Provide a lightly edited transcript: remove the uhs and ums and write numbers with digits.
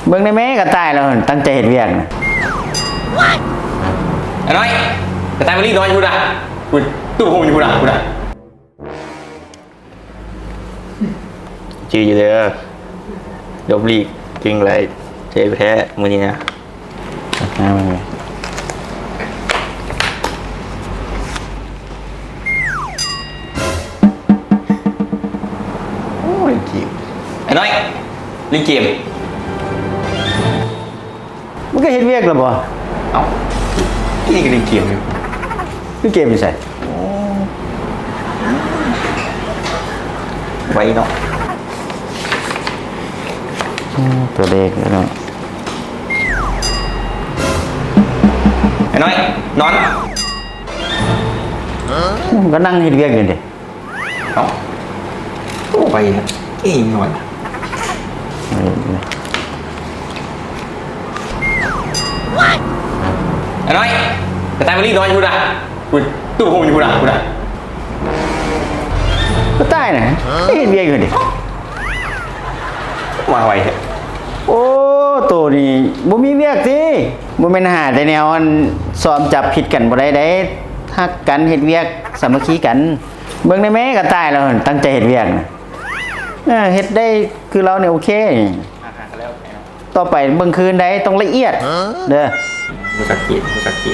เบิ่งได้ไหมกระต่ายเราตั้งใจเห็นเวียกนะ ไอ้น้อยกระต่ายมาลีน้อยอยู่นะคุณตู้ผมอยู่นะคุณนะจื้ออยู่เด้อดบลีกจริงไรเจ๊แพ้มือนี้นะ เอาไป โอ้ยจีบ ไอ้น้อยเล่นเกม มันก็เห็นเวียกแล้วบ่ เอ้านี่ก็เล่นเกมอยู่ คือเกมอยู่ใส่ ไว้เนาะ ตัวเล็กเนาะ ไอ้น้อยนอน ก็นั่งเห็นเวียกอยู่ดิ เอ้าตู้ไปครับอีกหน่อยไอ้น้อยกระต่ายมาลีน้อยอยู่นะคุณตู้ผมอยู่นะคุณนะ ก็ใต้น่ะเห็นเวียกอยู่ดิ มาไว้เถอะ โอ้ตัวนี้บ่มีเวียกสิบ่แม่นหาแต่แนวอันซ้อมจับผิดกันบ่ได้เด้ฮักกันเฮ็ดเวียกสามัคคีกันเบิ่งได้ไหมกระต่ายเราตั้งใจเฮ็ดเวียกนะเฮ็ดได้คือเราเนี่ยโอเคต่อไปเบิ่งคืนได้ต้องละเอียดเด้อ มุสกิ